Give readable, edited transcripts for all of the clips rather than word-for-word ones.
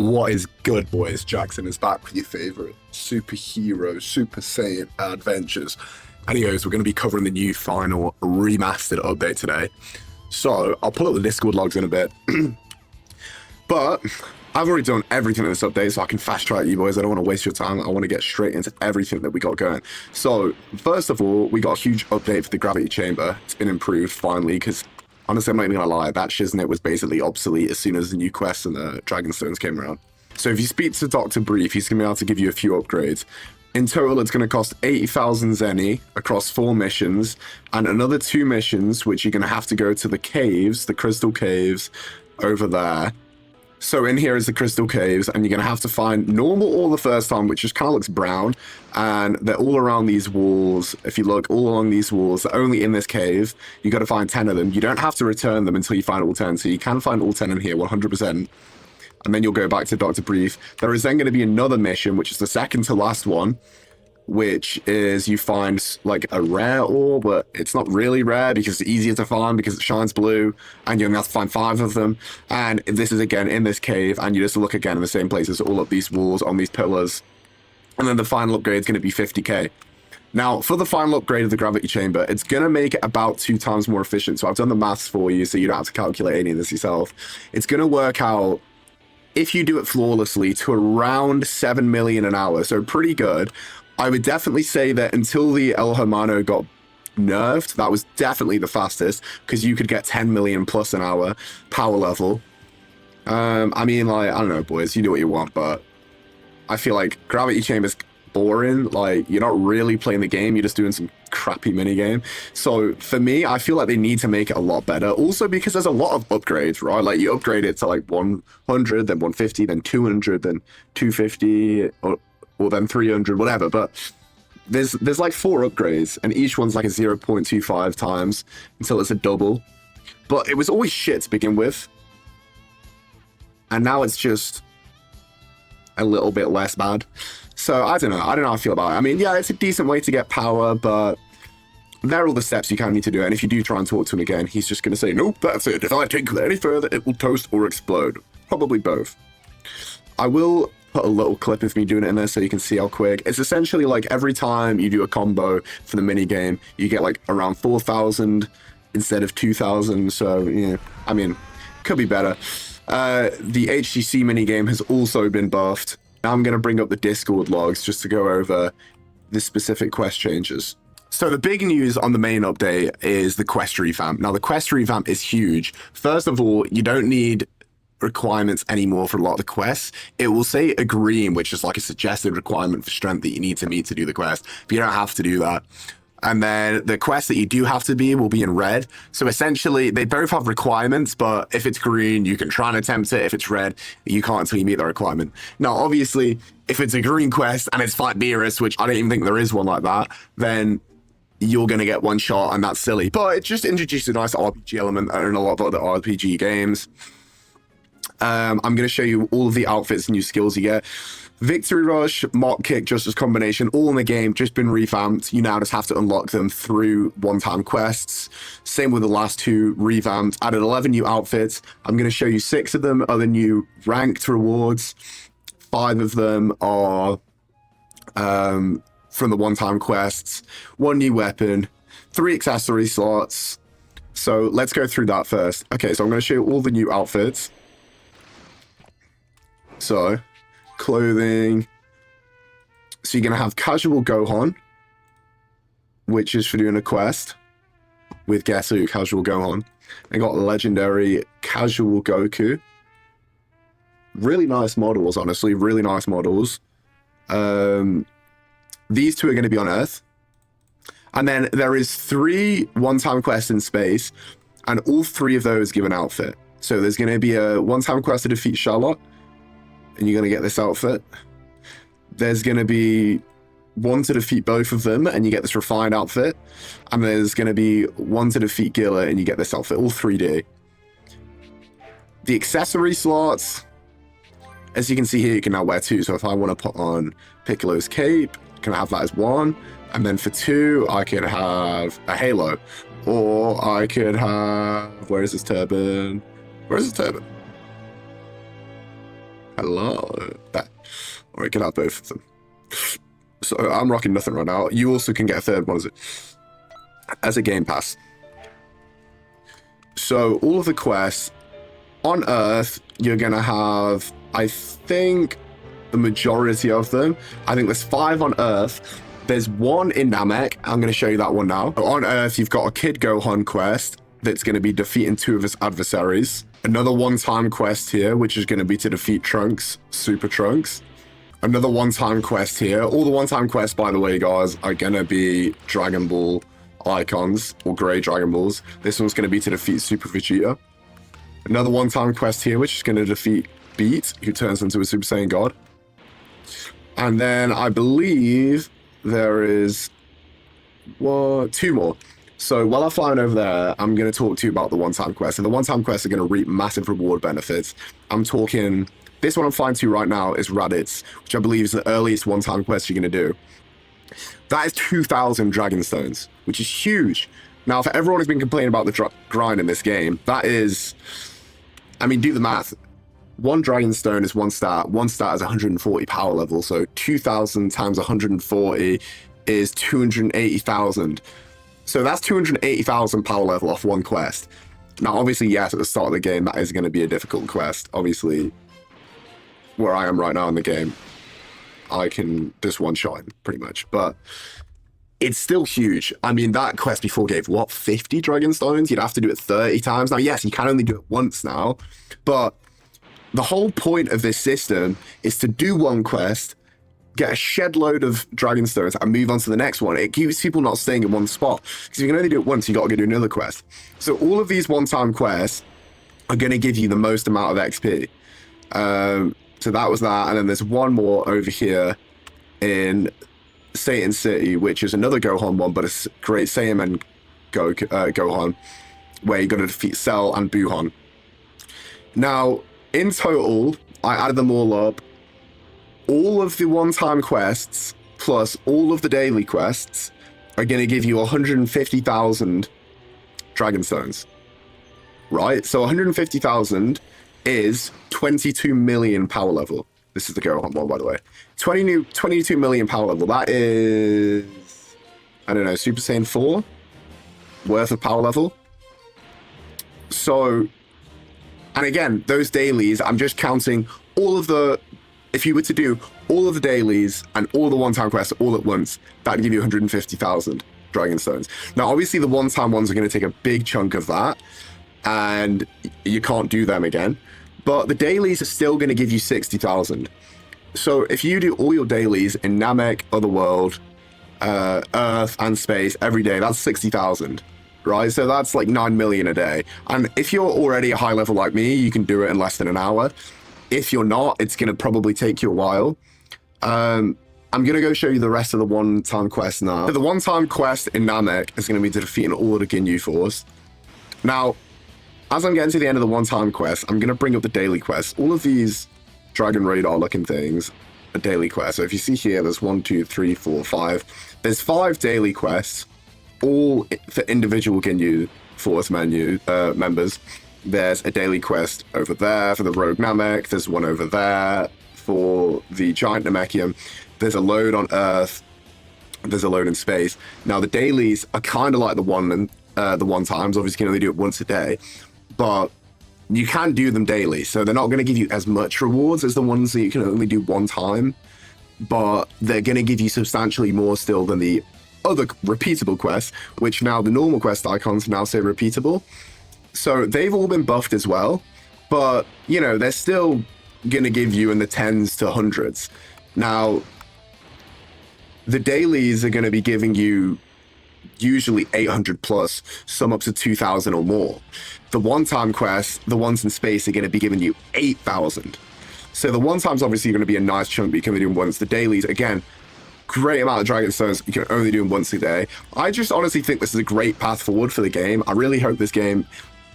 What is good, boys? Jackson is back with your favorite superhero, Super Saiyan adventures. Anyways, we're going to be covering the new final remastered update today. So, I'll pull up the Discord logs in a bit. But I've already done everything in this update, so I can fast track you boys. I don't want to waste your time. I want to get straight into everything that we got going. So, first of all, we got a huge update for the gravity chamber. It's been improved finally, because honestly, I'm not even going to lie, that Shiznit was basically obsolete as soon as the new quests and the Dragon Stones came around. So if you speak to Dr. Brief, he's going to be able to give you a few upgrades. In total, it's going to cost 80,000 Zenny across 4 missions, and another 2 missions, which you're going to have to go to the caves, the crystal caves, over there. So in here is the crystal caves, and you're going to have to find normal ore the first time, which just kind of looks brown, and they're all around these walls. If you look all along these walls, they're only in this cave. You got to find 10 of them. You don't have to return them until you find all 10, so you can find all 10 in here 100%. And then you'll go back to Dr. Brief. There is then going to be another mission, which is the second to last one, which is you find like a rare ore, but it's not really rare because it's easier to find because it shines blue, and you only have to find 5 of them. And this is again in this cave, and you just look again in the same places, all up these walls, on these pillars. And then the final upgrade is going to be 50k. Now, for the final upgrade of the gravity chamber, it's going to make it about 2 times more efficient. So I've done the maths for you, so you don't have to calculate any of this yourself. It's going to work out, if you do it flawlessly, to around 7 million an hour, so pretty good. I would definitely say that until the El Hermano got nerfed, that was definitely the fastest, because you could get 10 million plus an hour power level. I mean, like, I don't know, boys, you do what you want, but I feel like Gravity Chamber's boring. Like, you're not really playing the game, you're just doing some crappy minigame. So for me, I feel like they need to make it a lot better. Also because there's a lot of upgrades, right? Like, you upgrade it to like 100, then 150, then 200, then 250, or then 300, whatever. But there's like 4 upgrades, and each one's like a 0.25 times until it's a double. But it was always shit to begin with, and now it's just a little bit less bad. So I don't know how I feel about it. I mean, yeah, it's a decent way to get power, but there are all the steps you kind of need to do. And if you do try and talk to him again, he's just going to say, nope, that's it. If I tinker any further, it will toast or explode. Probably both. I will put a little clip of me doing it in there so you can see how quick. It's essentially like every time you do a combo for the mini game, you get like around 4,000 instead of 2,000. So, yeah, I mean, could be better. The HCC mini game has also been buffed. Now I'm going to bring up the Discord logs just to go over the specific quest changes. So the big news on the main update is the quest revamp. Now the quest revamp is huge. First of all, you don't need requirements anymore for a lot of the quests. It will say agreeing, which is like a suggested requirement for strength that you need to meet to do the quest, but you don't have to do that. And then the quest that you do have to be will be in red. So essentially, they both have requirements, but if it's green, you can try and attempt it. If it's red, you can't until you meet the requirement. Now, obviously, if it's a green quest and it's fight Beerus, which I don't even think there is one like that, then you're going to get one shot, and that's silly. But it just introduced a nice RPG element in a lot of other RPG games. I'm going to show you all of the outfits and new skills you get. Victory Rush, Mock Kick, Justice Combination, all in the game, just been revamped. You now just have to unlock them through one-time quests. Same with the last 2 revamped. Added 11 new outfits. I'm going to show you 6 of them are the new ranked rewards. 5 of them are from the one-time quests. 1 new weapon. 3 accessory slots. So let's go through that first. Okay, so I'm going to show you all the new outfits. So, clothing. So you're going to have Casual Gohan, which is for doing a quest with Guess Who, Casual Gohan. And got Legendary Casual Goku. Really nice models, honestly. Really nice models. These 2 are going to be on Earth. And then there is 3 one-time quests in space, and all 3 of those give an outfit. So there's going to be a one-time quest to defeat Charlotte, and you're going to get this outfit. There's going to be one to defeat both of them, and you get this refined outfit. And there's going to be one to defeat Gilla, and you get this outfit, all 3D. The accessory slots, as you can see here, you can now wear 2. So if I want to put on Piccolo's cape, can I have that as 1? And then for 2, I could have a halo. Or I could have... Where is this turban? Where is this turban? Hello. There. All right, can have both of them. So I'm rocking nothing right now. You also can get a third one as a game pass. So all of the quests on Earth, you're gonna have, I think, the majority of them. I think there's 5 on Earth. There's 1 in Namek. I'm gonna show you that one now. On Earth, you've got a Kid Gohan quest that's gonna be defeating 2 of his adversaries. Another one-time quest here, which is gonna be to defeat Trunks, Super Trunks. Another one-time quest here. All the one-time quests, by the way, guys, are gonna be Dragon Ball icons or gray Dragon Balls. This one's going to be to defeat Super Vegeta. Another one-time quest here, which is going to defeat Beat, who turns into a Super Saiyan God. And then I believe there is 2 more. So while I'm flying over there, I'm going to talk to you about the one-time quests. And the one-time quests are going to reap massive reward benefits. I'm talking, this one I'm flying to right now is Raditz, which I believe is the earliest one-time quest you're going to do. That is 2,000 Dragon Stones, which is huge. Now, for everyone who's been complaining about the grind in this game, that is, I mean, do the math. 1 Dragon Stone is 1 stat. 1 stat is 140 power level. So 2,000 times 140 is 280,000. So that's 280,000 power level off 1 quest. Now, obviously, yes, at the start of the game, that is going to be a difficult quest. Obviously, where I am right now in the game, I can just one-shot him, pretty much. But it's still huge. I mean, that quest before gave, what, 50 Dragon Stones? You'd have to do it 30 times. Now, yes, you can only do it once now. But the whole point of this system is to do 1 quest, get a shed load of Dragon Stones, and move on to the next one. It keeps people not staying in one spot. Because you can only do it once, you got to go do another quest. So all of these one-time quests are going to give you the most amount of XP. So that was that, and then there's 1 more over here in Satan City, which is another Gohan one, but a great Saiyaman Gohan, where you got to defeat Cell and Buhan. Now, in total, I added them all up. All of the one-time quests, plus all of the daily quests, are going to give you 150,000 Dragon Stones. Right? So 150,000 is 22 million power level. This is the Gohan one, by the way. 22 million power level. That is, I don't know, Super Saiyan 4 worth of power level. So, and again, those dailies, I'm just counting all of the, if you were to do all of the dailies and all the one-time quests all at once, that'd give you 150,000 Dragon Stones. Now, obviously, the one-time ones are going to take a big chunk of that, and you can't do them again. But the dailies are still going to give you 60,000. So if you do all your dailies in Namek, Otherworld, Earth, and Space every day, that's 60,000, right? So that's like 9 million a day. And if you're already a high level like me, you can do it in less than an hour. If you're not, it's going to probably take you a while. I'm going to go show you the rest of the one-time quest now. So the one-time quest in Namek is going to be to defeat all of the Ginyu Force. Now, as I'm getting to the end of the one-time quest, I'm going to bring up the daily quests. All of these Dragon Radar looking things are daily quests. So if you see here, there's 1, 2, 3, 4, 5. There's 5 daily quests, all for individual Ginyu Force members. There's a daily quest over there for the Rogue Namek. There's one over there for the Giant Namekian. There's a load on Earth. There's a load in space. Now, the dailies are kind of like the one-times. Obviously, you can only do it once a day. But you can do them daily, so they're not going to give you as much rewards as the ones that you can only do one time, but they're going to give you substantially more still than the other repeatable quests, which now the normal quest icons now say repeatable. So they've all been buffed as well, but, you know, they're still going to give you in the 10s to 100s. Now, the dailies are going to be giving you usually 800 plus, some up to 2,000 or more. The one-time quests, the ones in space, are going to be giving you 8,000. So the one-time's obviously going to be a nice chunk, but you can only do them once. The dailies, again, great amount of Dragon Stones, you can only do them once a day. I just honestly think this is a great path forward for the game. I really hope this game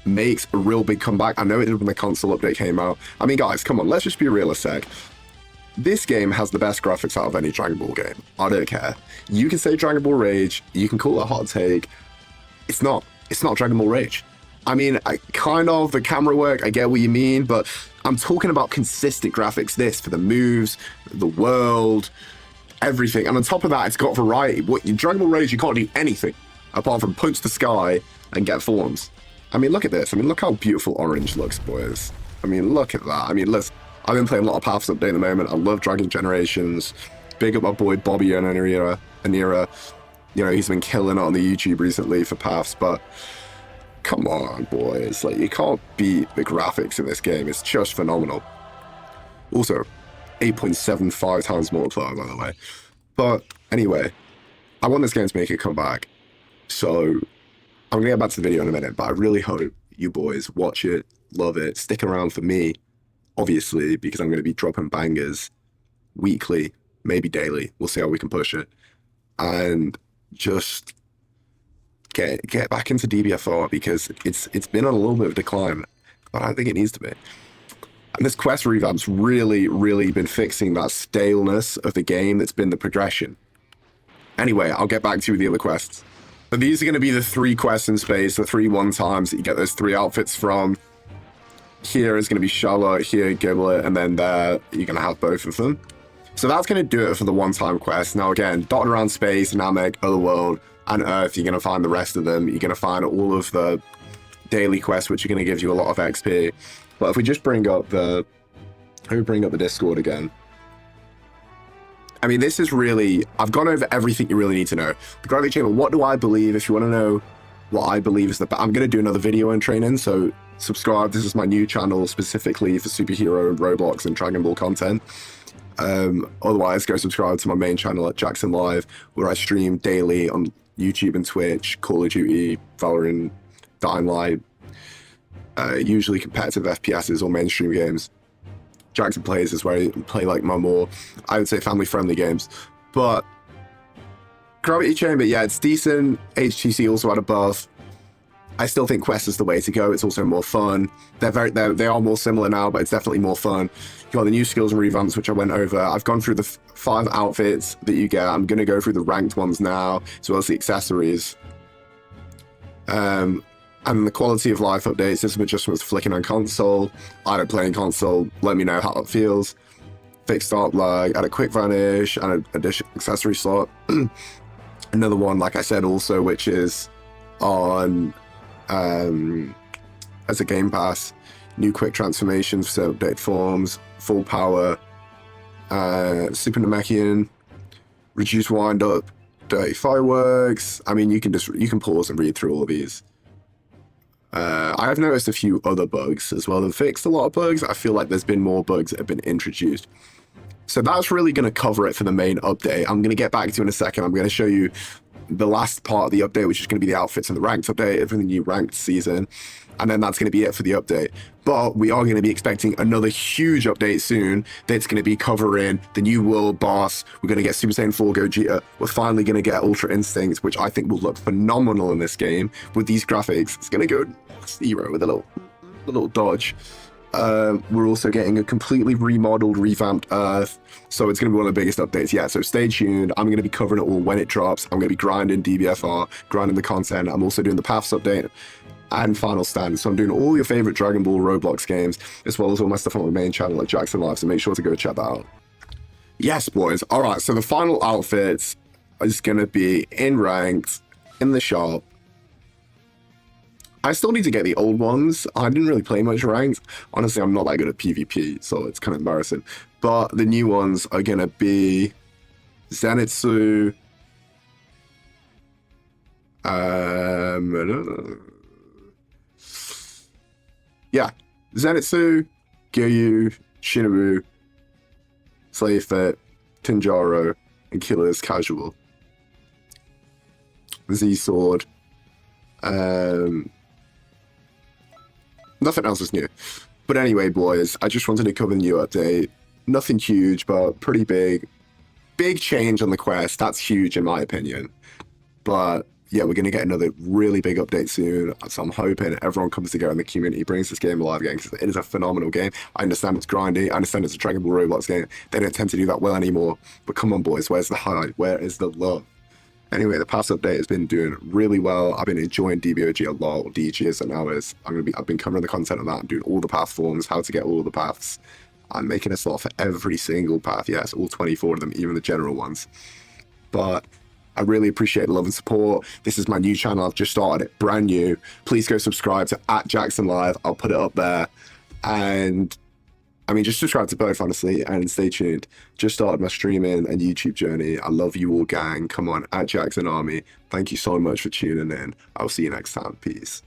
makes a real big comeback. I know it did when the console update came out. I mean, guys, come on, let's just be real a sec. This game has the best graphics out of any Dragon Ball game. I don't care. You can say Dragon Ball Rage, you can call it a hot take. It's not Dragon Ball Rage. I mean, kind of the camera work, I get what you mean, but I'm talking about consistent graphics. This for the moves, the world, everything. And on top of that, it's got variety. What in Dragon Ball Rage, you can't do anything apart from punch the sky and get forms. I mean, look at this. I mean, look how beautiful orange looks, boys. I mean, look at that. I mean, listen, I've been playing a lot of Paths Update at the moment. I love Dragon Generations. Big up my boy Bobby and Anira. You know, he's been killing it on the YouTube recently for Paths, but come on, boys. Like, you can't beat the graphics in this game. It's just phenomenal. Also, 8.75 times multiplier, by the way. But anyway, I want this game to make a comeback. So I'm going to get back to the video in a minute, but I really hope you boys watch it, love it, stick around for me, obviously, because I'm going to be dropping bangers weekly, maybe daily. We'll see how we can push it. And just get back into Dbfr, because it's been on a little bit of decline, but I think it needs to be. And this quest revamp's really been fixing that staleness of the game that's been the progression. Anyway, I'll get back to the other quests. But these are going to be the 3 quests in space, the 3 one-times that you get those 3 outfits from. Here is going to be Charlotte, here Giblet, and then there you're going to have both of them. So that's going to do it for the one-time quest. Now again, dotted around space, Namek, Otherworld, and Earth, you're going to find the rest of them. You're going to find all of the daily quests, which are going to give you a lot of XP. But if we just bring up the Discord again. I mean, this is really, I've gone over everything you really need to know. The Gravity Chamber, what do I believe? If you want to know what I believe is I'm going to do another video on training, so subscribe. This is my new channel specifically for superhero and Roblox and Dragon Ball content. Otherwise, go subscribe to my main channel at Jackson Live, where I stream daily on YouTube and Twitch, Call of Duty, Valorant, Dying Light, usually competitive FPSs or mainstream games. Jackson Plays is where I play like my more, I would say, family-friendly games. But Gravity Chamber, yeah, it's decent. HTC also had a buff. I still think Quest is the way to go. It's also more fun. They are more similar now, but it's definitely more fun. You got the new skills and revamps, which I went over. I've gone through the 5 outfits that you get. I'm going to go through the ranked ones now, as well as the accessories. And the quality of life updates, system adjustments flicking on console. I don't play in console. Let me know how it feels. Fixed start lag, add a quick vanish, and an additional accessory slot. Another one, like I said, also, which is on as a game pass. New quick transformations for updated forms, full power, super Namekian, reduced wind up, dirty fireworks. I mean, you can pause and read through all of these. I have noticed a few other bugs as well. They've fixed a lot of bugs. I feel like there's been more bugs that have been introduced. So that's really going to cover it for the main update. I'm going to get back to in a second. I'm going to show you the last part of the update, which is going to be the outfits and the ranked update for the new ranked season. And then that's going to be it for the update. But we are going to be expecting another huge update soon that's going to be covering the new world boss. We're going to get Super Saiyan 4 Gogeta. We're finally going to get Ultra Instinct, which I think will look phenomenal in this game with these graphics. It's going to go 0 with a little dodge. We're also getting a completely remodeled, revamped Earth. So it's going to be one of the biggest updates yet. So stay tuned. I'm going to be covering it all when it drops. I'm going to be grinding Dbfr, grinding the content. I'm also doing the Paths update and Final Stand. So I'm doing all your favorite Dragon Ball Roblox games, as well as all my stuff on my main channel at Jackson Live. So make sure to go check that out. Yes, boys. All right. So the final outfits is going to be in ranked, in the shop. I still need to get the old ones. I didn't really play much ranked. Honestly, I'm not that good at PvP, so it's kind of embarrassing. But the new ones are going to be Zenitsu. Yeah, Zenitsu, Gyu, Shinobu, Slave Fit, Tanjiro, and Killer's Casual. Z-Sword. Nothing else is new. But anyway, boys, I just wanted to cover the new update. Nothing huge, but pretty big. Big change on the quest. That's huge in my opinion. But yeah, we're going to get another really big update soon. So I'm hoping everyone comes together in the community, brings this game alive again, because it is a phenomenal game. I understand it's grindy. I understand it's a Dragon Ball Roblox game. They don't tend to do that well anymore. But come on, boys, where's the hype? Where is the love? Anyway, the paths update has been doing really well. I've been enjoying DBOG a lot, or DGs, and I've been covering the content on that. I'm doing all the path forms, how to get all the paths. I'm making a slot for every single path. Yes, all 24 of them, even the general ones. But I really appreciate the love and support. This is my new channel. I've just started it, brand new. Please go subscribe to @JacksonLive. I'll put it up there. And I mean, just subscribe to both, honestly, and stay tuned. Just started my streaming and YouTube journey. I love you all, gang. Come on, @JacksonArmy. Thank you so much for tuning in. I'll see you next time. Peace.